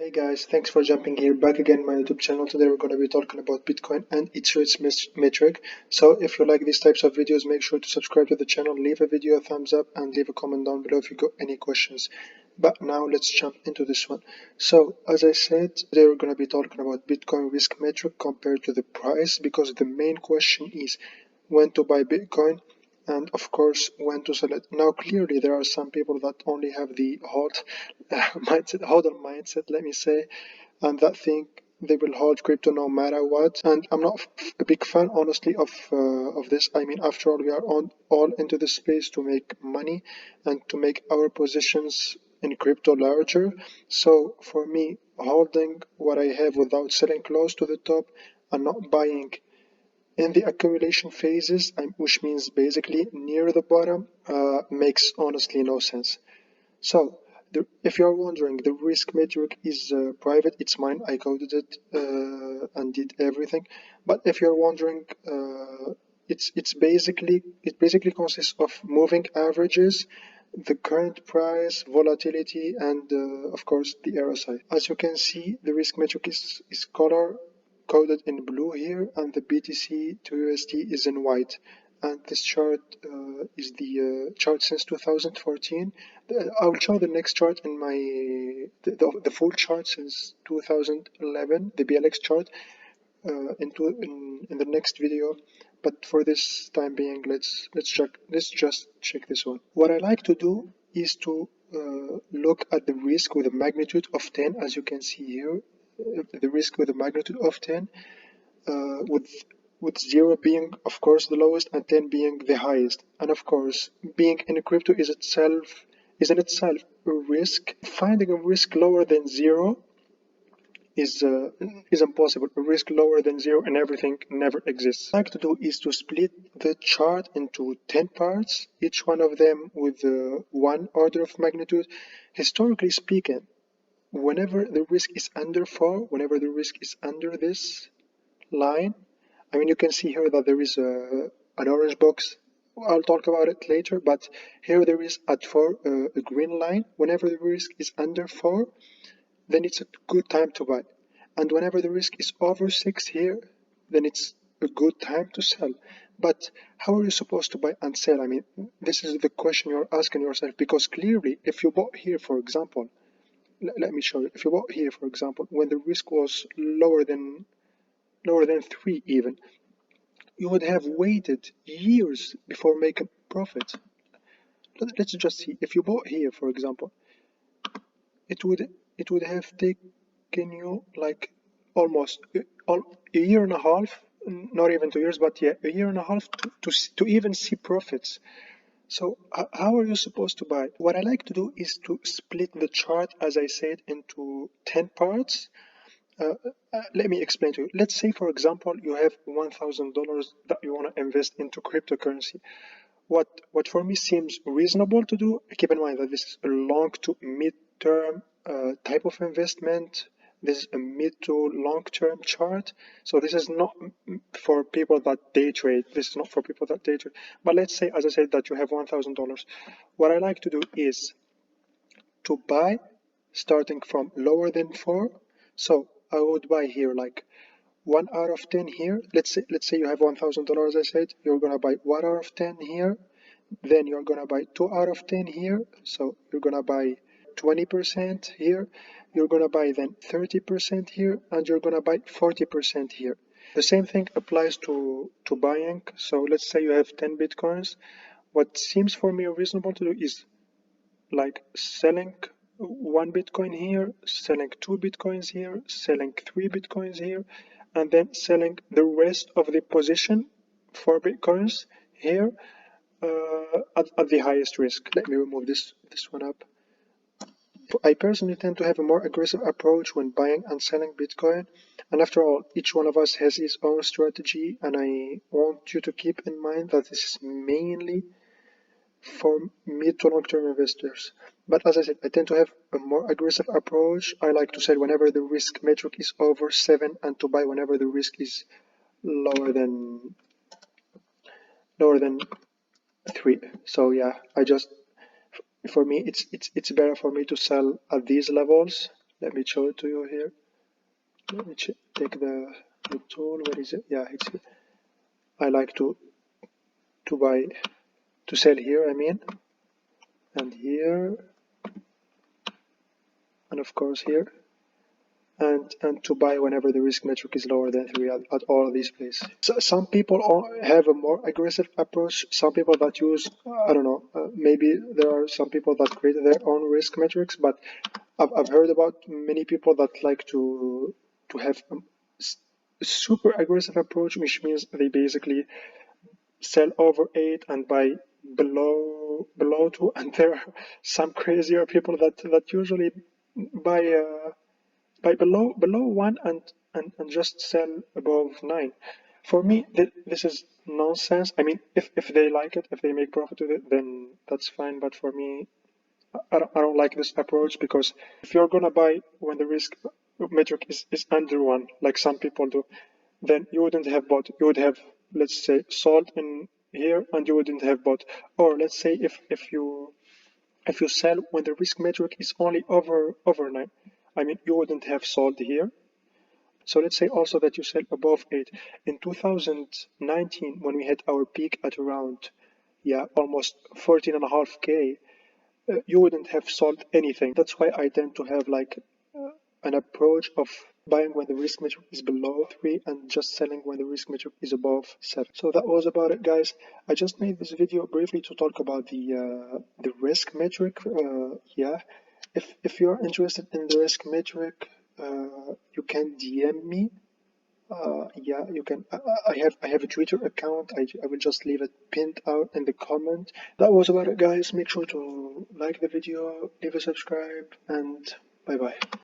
Hey guys, thanks for jumping here back again on my YouTube channel. Today we're going to be talking about Bitcoin and its risk metric. So if you like these types of videos, make sure to subscribe to the channel, leave a video a thumbs up, and leave a comment down below if you got any questions. But now let's jump into this one. So as I said, today we're going to be talking about Bitcoin risk metric compared to the price, because the main question is when to buy Bitcoin and of course when to sell it. Now clearly there are some people that only have the hodl mindset, let me say, and that think they will hold crypto no matter what. And I'm not a big fan, honestly, of this. I mean, after all, we are all into this space to make money and to make our positions in crypto larger. So for me, holding what I have without selling close to the top and not buying in the accumulation phases, which means basically near the bottom, makes honestly no sense. So, if you're wondering, the risk metric is private. It's mine. I coded it and did everything. But if you're wondering, it basically consists of moving averages, the current price, volatility, and of course the RSI. As you can see, the risk metric is color coded in blue here, and the BTC to USD is in white. And this chart is the chart since 2014. I'll show the next chart in the full chart since 2011, the BLX chart, in the next video. But for this time being, let's just check this one. What I like to do is to look at the risk with a magnitude of 10, as you can see here. The risk with a magnitude of 10, with 0 being of course the lowest and 10 being the highest. And of course, being in crypto is in itself a risk. Finding a risk lower than 0 is impossible. A risk lower than 0 and everything never exists. What I like to do is to split the chart into 10 parts, each one of them with one order of magnitude. Historically speaking, whenever the risk is under 4, whenever the risk is under this line, I mean, you can see here that there is an orange box. I'll talk about it later, but here there is at 4 a green line. Whenever the risk is under 4, then it's a good time to buy. And whenever the risk is over 6 here, then it's a good time to sell. But how are you supposed to buy and sell? I mean, this is the question you're asking yourself, because clearly, if you bought here, for example, let me show you. If you bought here, for example, when the risk was lower than 3 even, you would have waited years before making profit. Let's just see. If you bought here, for example, it would have taken you like almost a year and a half, not even 2 years, but yeah, a year and a half to even see profits. So how are you supposed to buy? What I like to do is to split the chart, as I said, into 10 parts. Let me explain to you. Let's say, for example, you have $1,000 that you want to invest into cryptocurrency. What for me seems reasonable to do, keep in mind that this is a long to mid-term type of investment. This is a mid to long-term chart. So this is not for people that day trade. This is not for people that day trade. But let's say, as I said, that you have $1,000. What I like to do is to buy starting from lower than 4. So I would buy here like 1 out of 10 here. Let's say you have $1,000. I said you're gonna buy 1 out of 10 here. Then you're gonna buy 2 out of 10 here. So you're gonna buy 20% here. You're gonna buy then 30% here, and you're gonna buy 40% here. The same thing applies to buying. So let's say you have 10 bitcoins. What seems for me reasonable to do is like selling 1 bitcoin here, selling 2 bitcoins here, selling 3 bitcoins here, and then selling the rest of the position, 4 bitcoins here, at the highest risk. Let me remove this one up. I personally tend to have a more aggressive approach when buying and selling Bitcoin. And after all, each one of us has his own strategy, and I want you to keep in mind that this is mainly for mid to long-term investors. But as I said, I tend to have a more aggressive approach. I like to sell whenever the risk metric is over 7, and to buy whenever the risk is lower than 3. So yeah, for me it's better for me to sell at these levels Let me show it to you here. Let me take the tool. Where is it? Yeah, it's here. I like to sell here, I mean, and here, and of course here, and to buy whenever the risk metric is lower than 3 at all of these places. So some people have a more aggressive approach. Some people that use, I don't know, maybe there are some people that create their own risk metrics, but I've heard about many people that like to have a super aggressive approach, which means they basically sell over 8 and buy below 2, and there are some crazier people that usually buy below 1 and just sell above 9. For me, this is nonsense. I mean, if they like it, if they make profit with it, then that's fine. But for me, I don't like this approach, because if you're gonna buy when the risk metric is under 1, like some people do, then you wouldn't have bought. You would have, let's say, sold in here, and you wouldn't have bought. Or let's say if you sell when the risk metric is only over 9, I mean, you wouldn't have sold here. So let's say also that you sell above 8. In 2019, when we hit our peak at around, yeah, almost 14.5K, you wouldn't have sold anything. That's why I tend to have like an approach of buying when the risk metric is below 3 and just selling when the risk metric is above 7. So that was about it, guys. I just made this video briefly to talk about the risk metric. Yeah, if you're interested in the risk metric, you can DM me. Yeah, you can. I have a Twitter account. I will just leave it pinned out in the comment. That was about it, guys. Make sure to like the video, leave a subscribe, and bye bye.